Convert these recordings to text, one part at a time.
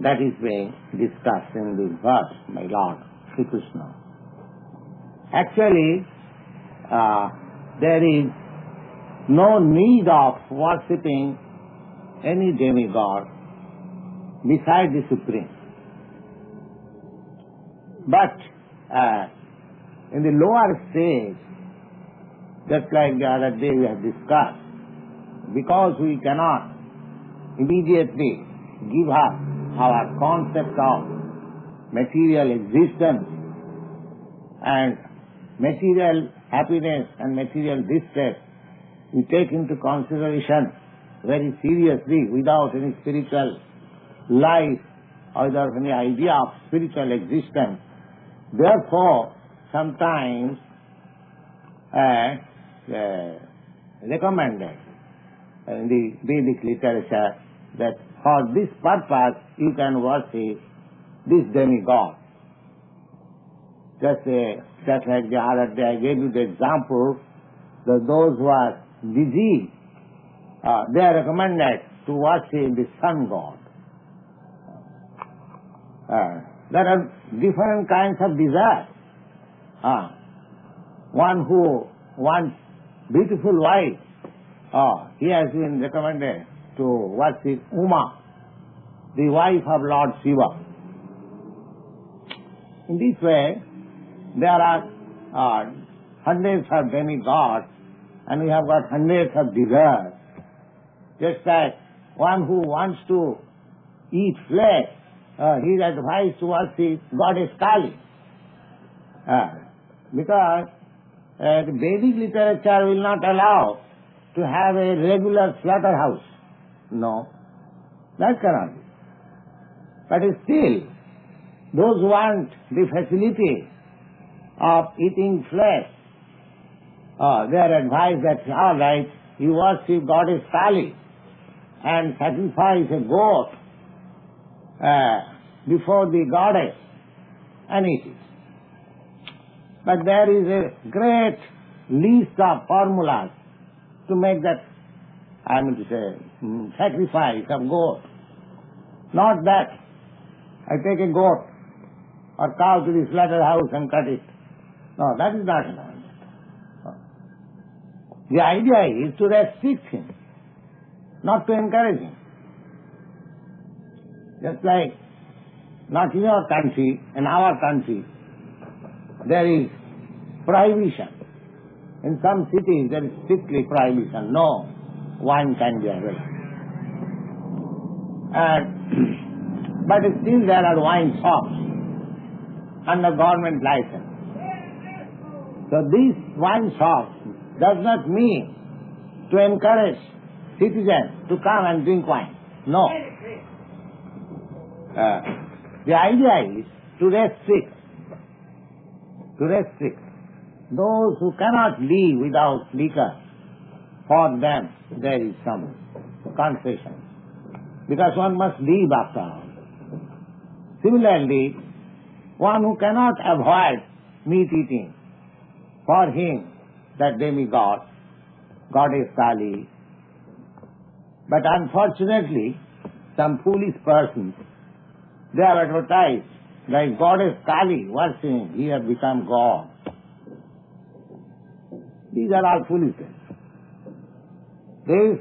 that is being discussed in this verse by Lord Sri Krishna. Actually, there is no need of worshipping any demigod beside the Supreme. But in the lower stage, just like the other day we have discussed, because we cannot immediately give up our concept of material existence and material happiness and material distress, we take into consideration very seriously without any spiritual life or without any idea of spiritual existence. Therefore, sometimes recommended in the Vedic literature that for this purpose you can worship this demigod. Just like the other day I gave you the example that those who are diseased, they are recommended to worship the sun god. There are different kinds of desires. One who wants beautiful wife, he has been recommended to worship Uma, the wife of Lord Shiva. In this way, there are hundreds of demigods and we have got hundreds of desires. Just like one who wants to eat flesh, he is advised to worship Goddess Kali. Because the Vedic literature will not allow to have a regular slaughterhouse. No, that cannot be. But still, those who want the facility of eating flesh, they are advised that, all right, you worship Goddess Kali and sacrifice a goat before the goddess and eat it. But there is a great list of formulas to make that, sacrifice of goat. Not that I take a goat or cow to the slaughterhouse and cut it. No, that is not enough. The idea is to restrict him, not to encourage him. Just like, not in your country, in our country, there is prohibition. In some cities there is strictly prohibition. No wine can be available. But still there are wine shops under government license. So these wine shops does not mean to encourage citizens to come and drink wine. No. The idea is to restrict those who cannot live without liquor. For them there is some concession, because one must live after all. Similarly, one who cannot avoid meat eating, for him that demigod, Goddess Kali. But unfortunately, some foolish persons, they have advertised that Goddess Kali worshipping, he has become God. These are all foolishness. This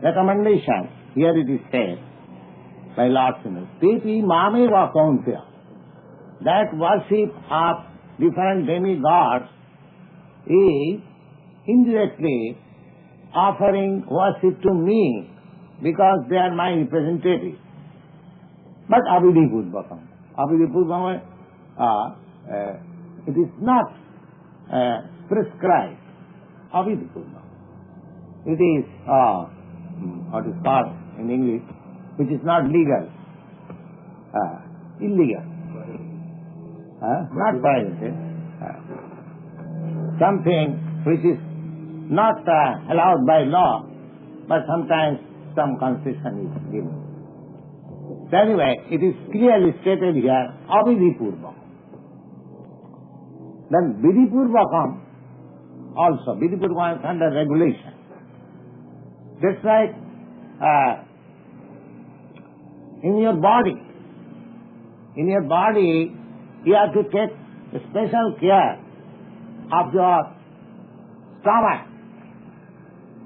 recommendation, here it is said by Lord Sri, Teti Mameva Kauntya, that worship of different demigods is indirectly offering worship to me because they are my representatives. But Abhidhipurvakam. Abhidhipurvakam, it is not prescribed. Abhidhipurvakam. It is what is called in English, which is not legal, illegal, not prohibited, something which is not allowed by law, but sometimes some concession is given. So anyway, it is clearly stated here, Abhidhipurvakam. Then Vidhipurvakam also, Vidhipurvakam is under regulation. Just like in your body, In your body, you have to take special care of your stomach,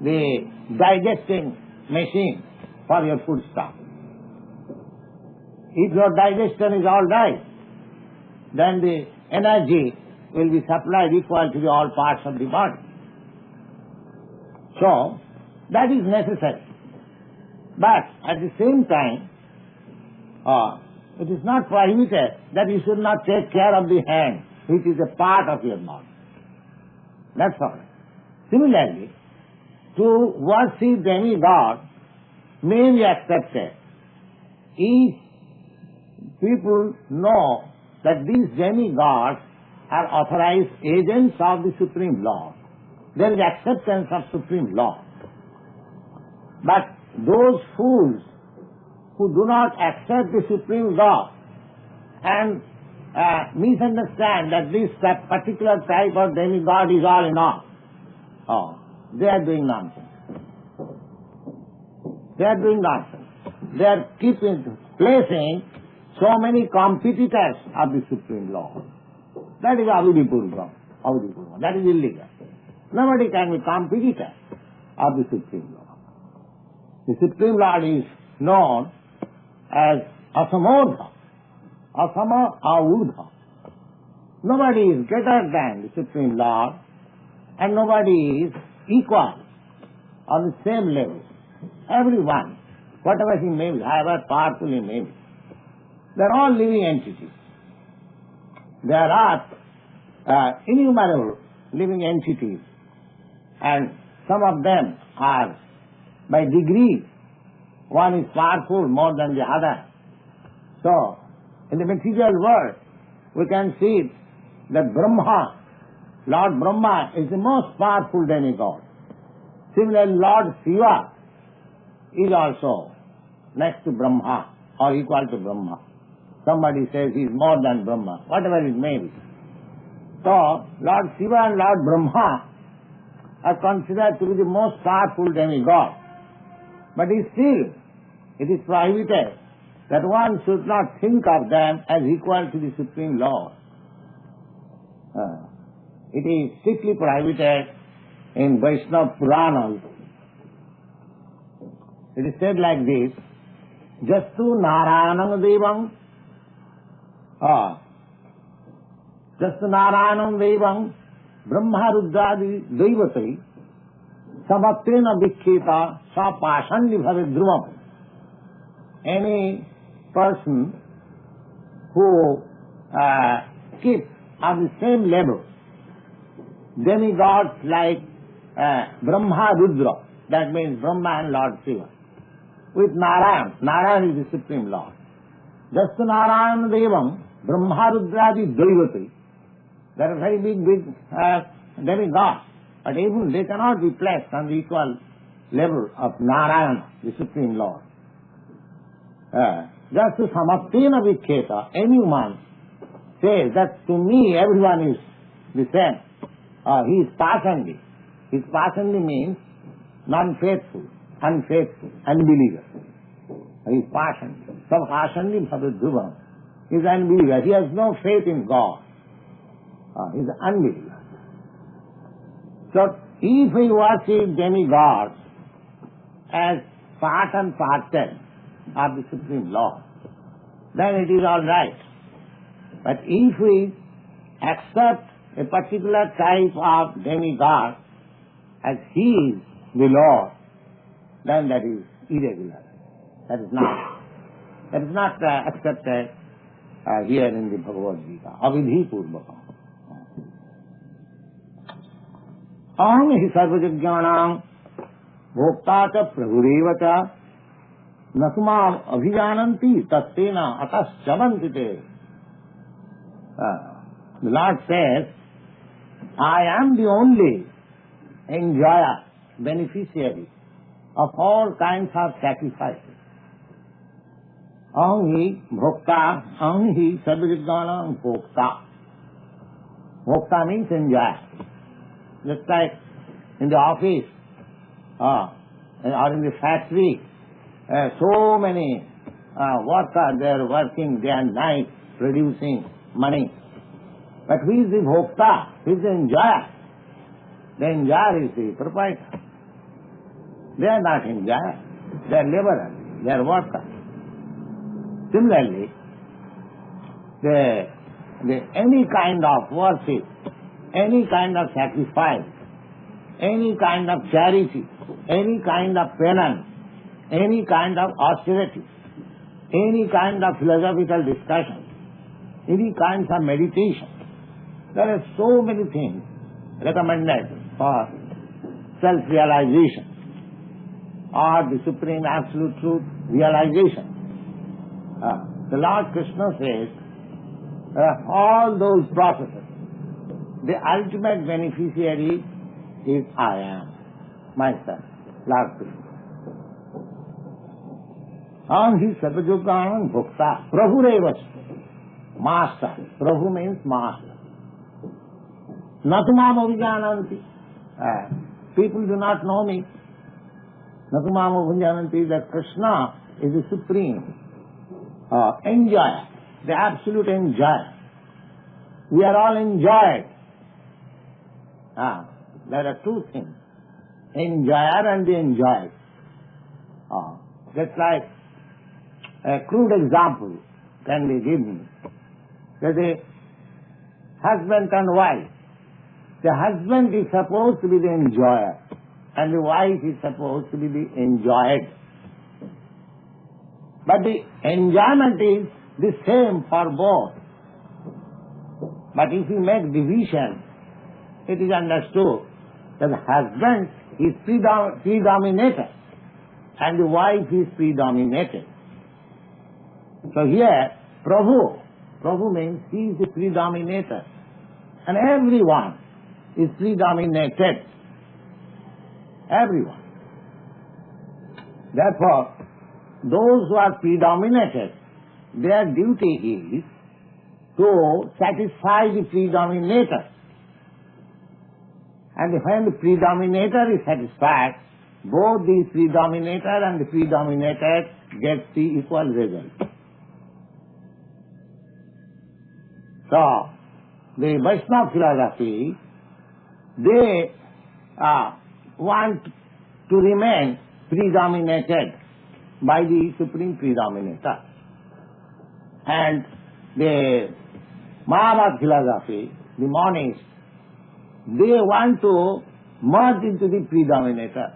the digesting machine for your food stuff. If your digestion is all right, then the energy will be supplied equal to all parts of the body. So, that is necessary. But at the same time, it is not prohibited that you should not take care of the hand, which is a part of your body. That's all. Similarly, to worship demigod may be accepted if people know that these demigods are authorized agents of the Supreme Lord. There is acceptance of Supreme Lord. But those fools who do not accept the Supreme God and misunderstand that this particular type of demigod is all in all, they are doing nonsense. They are doing nonsense. They are placing so many competitors of the Supreme Lord. That is avidipurva. That is illegal. Nobody can be competitor of the Supreme Lord. The Supreme Lord is known as asamodha, asama avudha. Nobody is greater than the Supreme Lord, and nobody is equal on the same level. Everyone, whatever he may be, however powerful he may be, they are all living entities. There are innumerable living entities, and some of them are by degree, one is powerful more than the other. So, in the material world, we can see that Brahma, Lord Brahma, is the most powerful demigod. Similarly, Lord Shiva is also next to Brahma or equal to Brahma. Somebody says he is more than Brahma, whatever it may be. So, Lord Shiva and Lord Brahma are considered to be the most powerful demigod. But still, it is prohibited that one should not think of them as equal to the Supreme Lord. It is strictly prohibited in Vaishnava Puranas. It is said like this, Jastu Narayanam Devam, Jastu Narayanam Devam, Brahma Rudradi Devati, Samatrena Vikkheta Sapashandi Bhave Dhruvam. Any person who keeps on the same level demigods like Brahma Rudra, that means Brahma and Lord Shiva, with Narayan. Narayan is the Supreme Lord. Jastu Narayan Devam, Brahma Rudradi Devati. They are very big demigods. But even they cannot be placed on the equal level of Narayana, the Supreme Lord. Just to Samastena Vikkheta, anyone says that to me everyone is the same. He is passionly. His passionly means non-faithful, unfaithful, unbeliever. He is passionly. So passionly bhavedhuvam. He is unbeliever. He has no faith in God. He is unbeliever. So, if we worship demigods as part and parcel of the Supreme Lord, then it is all right. But if we accept a particular type of demigod as he is the Lord, then that is irregular. That is not accepted here in the Bhagavad-gītā. Avidhi-purvakam. Aham hi sarvajagyanam bhokta ca prabhurev ca nasumam abhijananti tattena ataschavanti te. The Lord says, I am the only enjoyer, beneficiary of all kinds of sacrifices. Aham hi bhokta, aham hi sarvajagyanam bhokta. Bhokta means enjoyer. Just like in the office or in the factory, so many workers, they are working day and night producing money. But who is the bhokta? Who is the enjoyer? The enjoyer is the proprietor. They are not enjoyers. They are laborers. They are workers. Similarly, any kind of worship, any kind of sacrifice, any kind of charity, any kind of penance, any kind of austerity, any kind of philosophical discussion, any kinds of meditation. There are so many things recommended for self-realization or the Supreme Absolute Truth realization. The Lord Krishna says, all those processes, the ultimate beneficiary is I am, myself, Lord Krishna. And he sarvajoganam bhokta, Prabhurevas, master. Prabhu means master. Natumam avijananti. People do not know me. Natumam avijananti, that Krishna is the supreme enjoyer, the absolute enjoyer. We are all enjoyed. There are two things, enjoyer and the enjoyed. Just like a crude example can be given. That a husband and wife, the husband is supposed to be the enjoyer and the wife is supposed to be the enjoyed. But the enjoyment is the same for both. But if you make division, it is understood that the husband is predominated and the wife is predominated. So here, Prabhu means he is the predominator and everyone is predominated. Everyone. Therefore, those who are predominated, their duty is to satisfy the predominator. And when the predominator is satisfied, both the predominator and the predominated get the equal result. So, the Vaishnava philosophy, they want to remain predominated by the Supreme Predominator. And the Mahabharata philosophy, the monists, they want to merge into the predominator.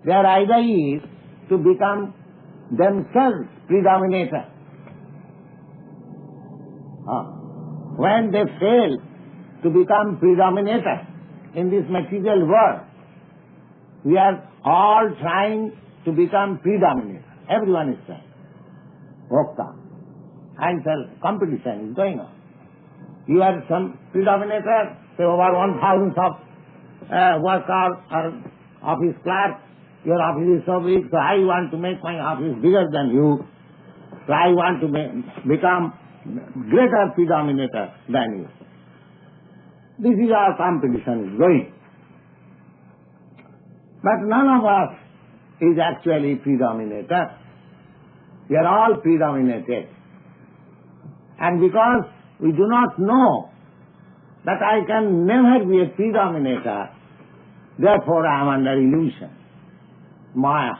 Their idea is to become themselves predominator. When they fail to become predominator in this material world, we are all trying to become predominator. Everyone is trying. Bhokta. And competition is going on. You are some predominator, say over 1,000 of workers or office clerks. Your office is so big, so I want to make my office bigger than you. So I want to become greater predominator than you. This is how competition is going. But none of us is actually predominator. We are all predominated. And because we do not know that I can never be a predominator, therefore I am under illusion, Maya.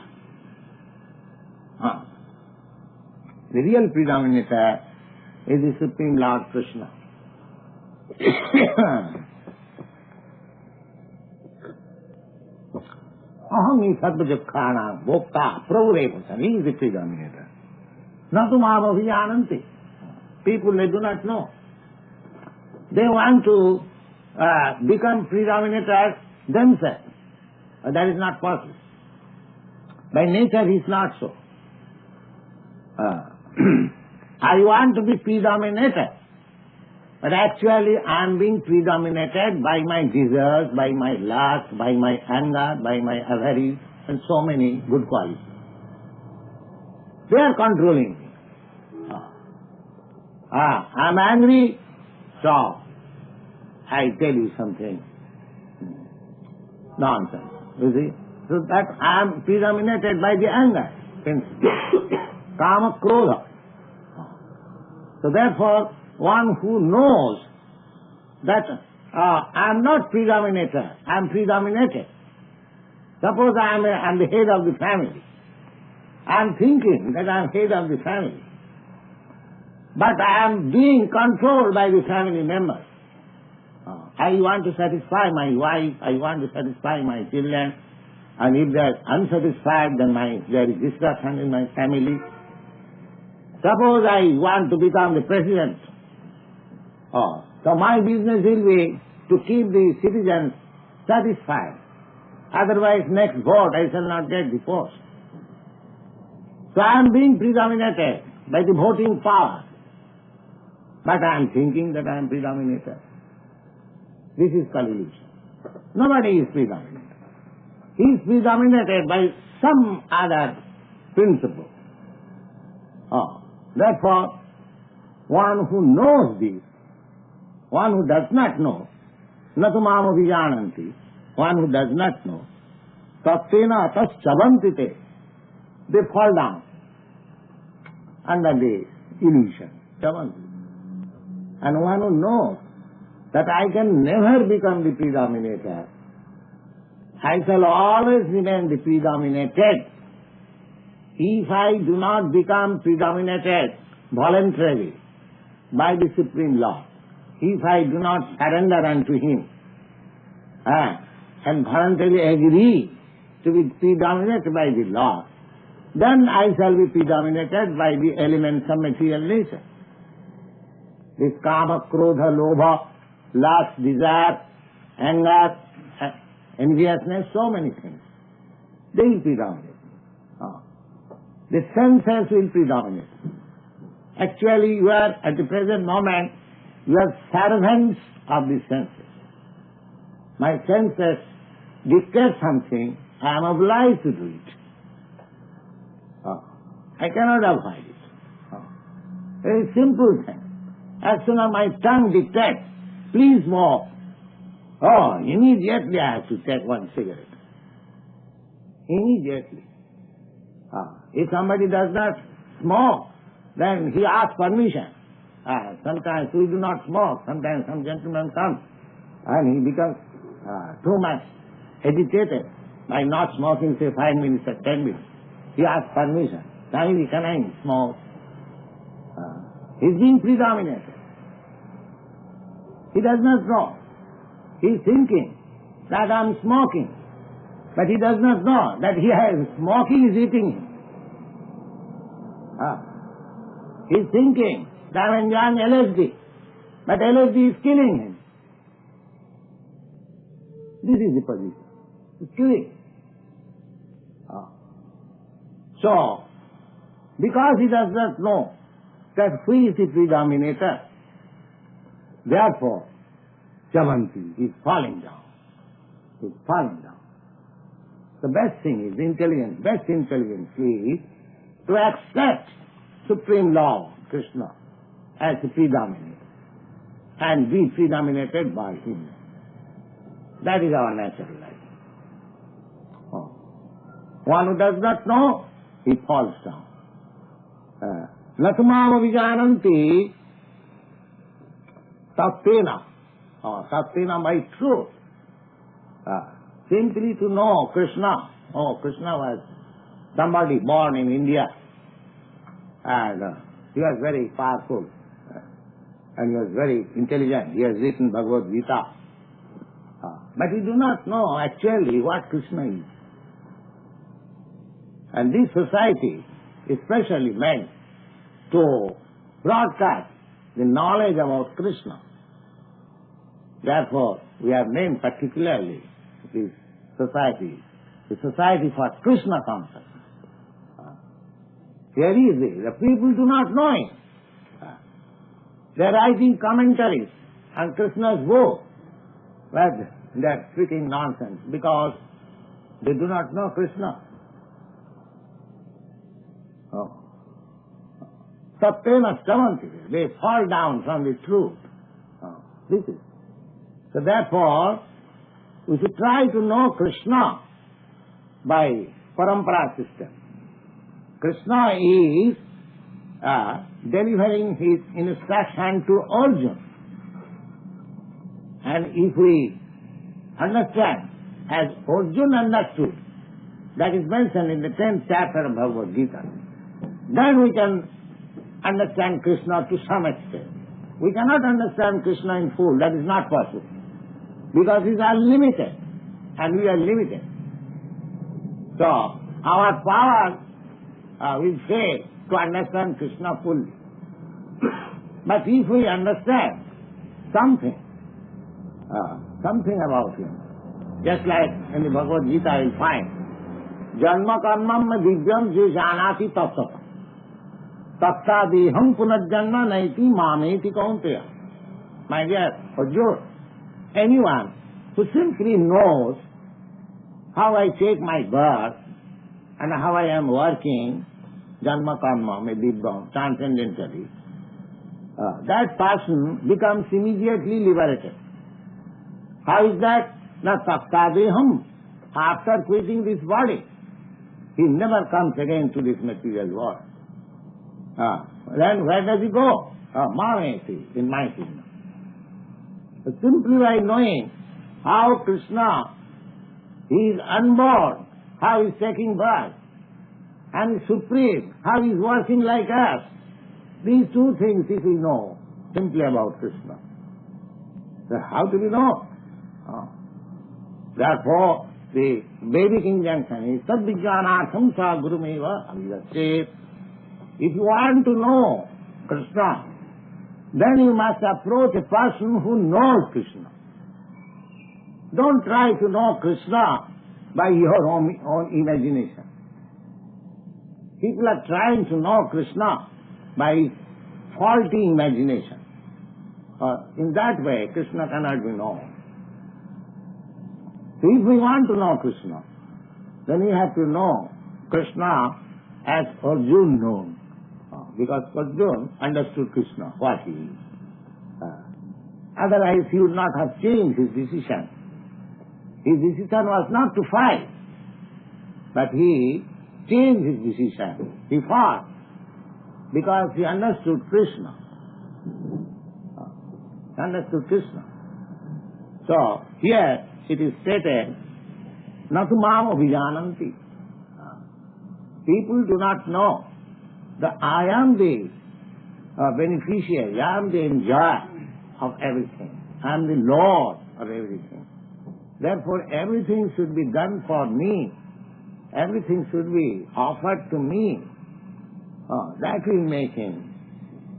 The real predominator is the Supreme Lord Krishna. Aham sarvajukkhānaṁ bhokta prabhurevasa. He is the predominator. Natumam avijananti. People, they do not know. They want to become predominators themselves. But that is not possible. By nature, he is not so. I want to be predominator. But actually, I am being predominated by my desires, by my lust, by my anger, by my avarice, and so many good qualities. They are controlling me. I am angry, so I tell you something. Nonsense. You see? So that I am predominated by the anger. Kama, krodha. So therefore, one who knows that I am not predominator, I am predominated. Suppose I am the head of the family. I am thinking that I am head of the family. But I am being controlled by the family members. I want to satisfy my wife, I want to satisfy my children, and if they are unsatisfied, then there is disruption in my family. Suppose I want to become the president. So my business will be to keep the citizens satisfied. Otherwise, next vote I shall not get the post. So I am being predominated by the voting power. But I am thinking that I am predominated. This is collusion. Nobody is predominated. He is predominated by some other principle. Therefore, one who knows this, one who does not know, natu mamo vijananti, one who does not know, tattena atas chavantite, they fall down under the illusion, chavanti. And one who knows that I can never become the predominator, I shall always remain the predominated. If I do not become predominated voluntarily by the Supreme Lord, if I do not surrender unto Him and voluntarily agree to be predominated by the Lord, then I shall be predominated by the elements of material nature. This kama, krodha, lobha, lust, desire, anger, enviousness, so many things. They will predominate. The senses will predominate. Actually, you are, at the present moment, you are servants of the senses. My senses dictate something, I am obliged to do it. I cannot avoid it. Very simple thing. As soon as my tongue dictates, please smoke. Immediately I have to take one cigarette. Immediately. If somebody does not smoke, then he asks permission. Sometimes we do not smoke. Sometimes some gentleman comes and he becomes too much agitated by not smoking, say 5 minutes or 10 minutes. He asks permission. Can I smoke? He's being predominated. He does not know. He's thinking that I'm smoking. But he does not know that smoking is eating him. He's thinking that I'm enjoying LSD. But LSD is killing him. This is the position. It's killing. So, because he does not know that who is the predominator, therefore, Chavanti is falling down. Is falling down. The best thing is best intelligence is to accept Supreme Lord, Krishna, as the predominator and be predominated by Him. That is our natural life. One who does not know, he falls down. Natumama vijananti sattena. Sattena by truth. Simply to know Krishna. Krishna was somebody born in India. And he was very powerful. And he was very intelligent. He has written Bhagavad-gītā. But we do not know actually what Krishna is. And this society is specially meant to broadcast the knowledge about Krishna. Therefore, we have named particularly this society, the Society for Krishna Consciousness. Here is it. The people do not know it. They are writing commentaries on Krishna's book, but they are speaking nonsense because they do not know Krishna. Sattena Chavanti. They fall down from the truth. This is. So therefore, we should try to know Krishna by parampara system. Krishna is delivering his instruction to Arjuna. And if we understand, as Arjuna understood, that is mentioned in the 10th chapter of Bhagavad Gita, then we can understand Krishna to some extent. We cannot understand Krishna in full, that is not possible. Because he is unlimited, and we are limited. So, our power will fail to understand Krishna fully. But if we understand something about him, just like in the Bhagavad Gita you will find, Janma karmam divyam je janati tattva tattadeham punarjanma naiti mameti kaunteya. My dear Arjuna, anyone who simply knows how I take my birth and how I am working, janma karma, divyam, transcendentally, that person becomes immediately liberated. How is that? Na tattadeham, after quitting this body, he never comes again to this material world. Then where does he go? Mameti, in my kingdom. Simply by knowing how Krishna, he is unborn, how he is taking birth, and is supreme, how he is working like us. These two things if we know simply about Krishna. Then how do we know? Therefore, the Vedic injunction is Sadvijnanatham sa gurumeva avyastet. If you want to know Krishna, then you must approach a person who knows Krishna. Don't try to know Krishna by your own imagination. People are trying to know Krishna by faulty imagination. In that way, Krishna cannot be known. So if we want to know Krishna, then we have to know Krishna as Arjuna known. Because Arjuna understood Krishna, what he is. Otherwise he would not have changed his decision. His decision was not to fight, but he changed his decision. He fought because he understood Krishna. So here it is stated, Natu mam abhijananti. People do not know that I am the beneficiary, I am the enjoyer of everything. I am the Lord of everything. Therefore everything should be done for me. Everything should be offered to me. That will make him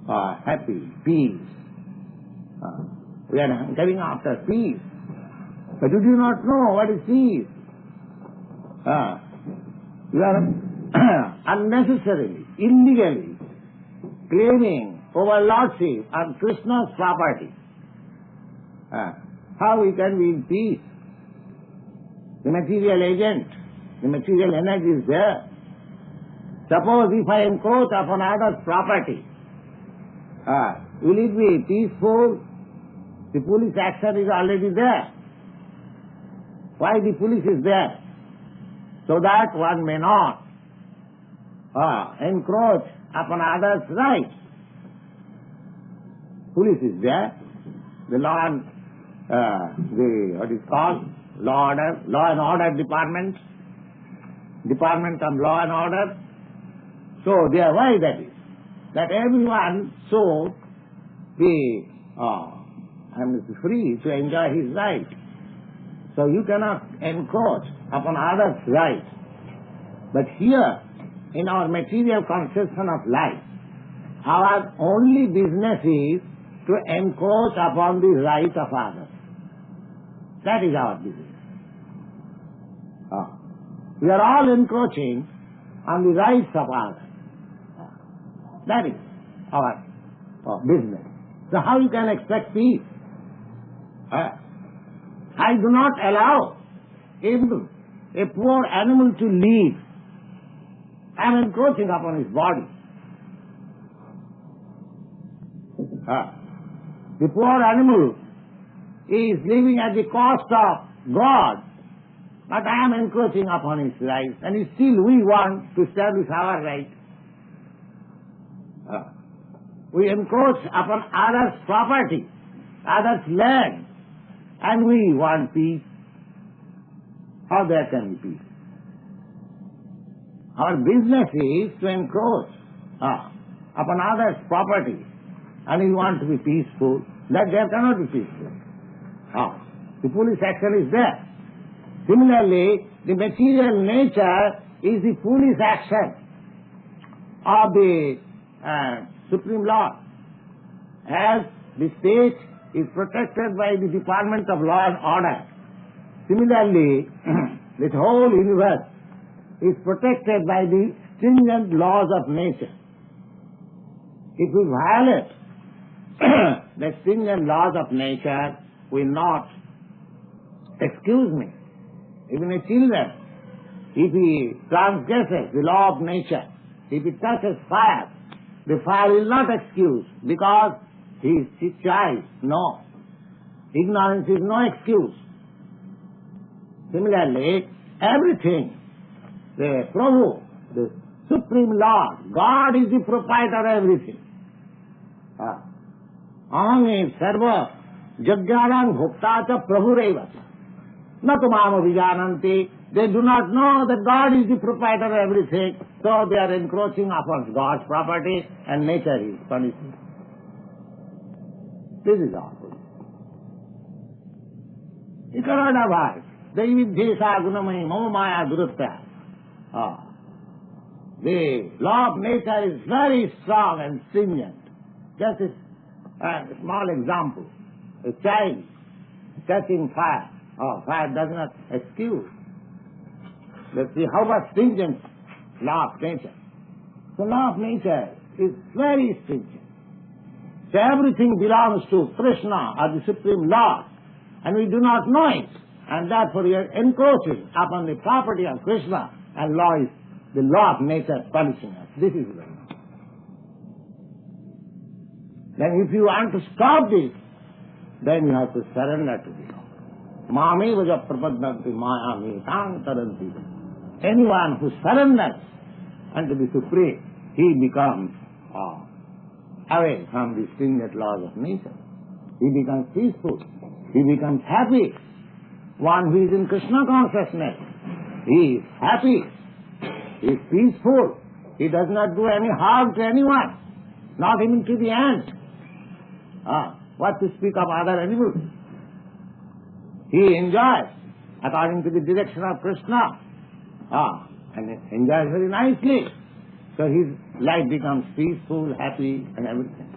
happy, peace. We are getting after peace. But you do not know what is peace. You are unnecessarily, illegally claiming overlordship on Krishna's property. How we can be in peace? The material agent, the material energy is there. Suppose if I encroach upon others' property, will it be peaceful? The police action is already there. Why the police is there? So that one may not encroach upon others' rights. Police is there. The law and what is called law and order department of law and order. So there, why that is? That everyone should be free to enjoy his right. So you cannot encroach upon others' rights. But here, in our material conception of life, our only business is to encroach upon the right of others. That is our business. We are all encroaching on the rights of others. That is our business. So how you can expect peace? I do not allow even a poor animal to live. I am encroaching upon his body. The poor animal is living at the cost of God, but I am encroaching upon his rights, and still we want to establish our right. We encroach upon others' property, others' land, and we want peace. How there can be peace? Our business is to encroach upon others' property, and we want to be peaceful. That there cannot be peaceful. The foolish action is there. Similarly, the material nature is the foolish action of the Supreme Lord. As the state is protected by the Department of Law and Order, similarly, this whole universe is protected by the stringent laws of nature. If we violate the stringent laws of nature, will not, excuse me, even a child, if he transgresses the law of nature, if he touches fire, the fire will not excuse because he is a child. No. Ignorance is no excuse. Similarly, everything, the Prabhu, the Supreme Lord, God is the proprietor of everything. Aham sarva jagyanam bhokta cha prabhureva cha. Natamam vijananti. They do not know that God is the proprietor of everything, so they are encroaching upon God's property and nature is punishing. This is all. You cannot avoid. Daividhyesa gunamai mama maya durutta. The law of nature is very strong and stringent. Just a small example. A child touching fire. Fire does not excuse. Let's see how much stringent law of nature. The law of nature is very stringent. So everything belongs to Krishna or the Supreme Lord, and we do not know it, and therefore we are encroaching upon the property of Krishna, and the law of nature punishing us. This is the law. Then if you want to stop this, then you have to surrender to the law. Mame vaja prapadnanti mayami tang taranti. Anyone who surrenders unto the Supreme, he becomes away from the stringent laws of nature. He becomes peaceful. He becomes happy. One who is in Krishna consciousness, he is happy. He is peaceful. He does not do any harm to anyone, not even to the ant. What to speak of other animals? He enjoys according to the direction of Krishna. And enjoys very nicely. So his life becomes peaceful, happy, and everything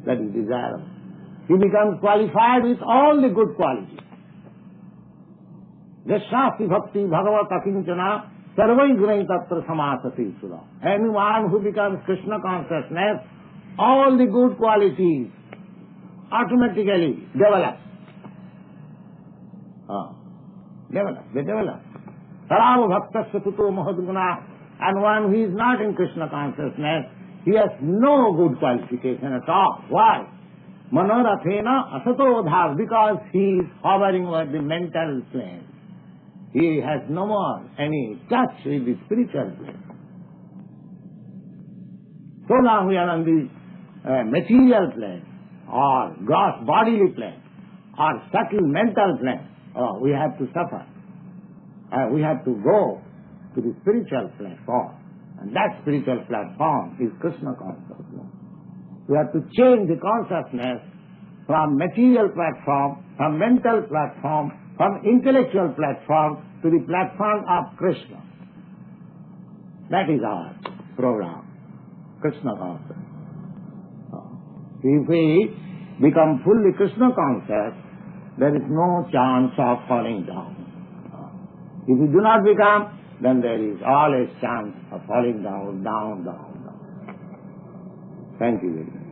that is desirable. He becomes qualified with all the good qualities. Yashasti bhakti bhagavata kinchana sarvai gunai tatra samasati sura. Anyone who becomes Krishna consciousness, all the good qualities automatically develop. They develop. Sarava bhaktasya tuto mahadguna. And one who is not in Krishna consciousness, he has no good qualification at all. Why? Manorathena asatodhav, because he is hovering over the mental plane. He has no more any touch with the spiritual plane. So long we are on the material plane, or gross bodily plane, or subtle mental plane, we have to suffer. We have to go to the spiritual platform. And that spiritual platform is Krishna consciousness. We have to change the consciousness from material platform, from mental platform, from intellectual platform to the platform of Krishna. That is our program, Krishna consciousness. If we become fully Krishna conscious, there is no chance of falling down. If we do not become, then there is always chance of falling down. Thank you very much.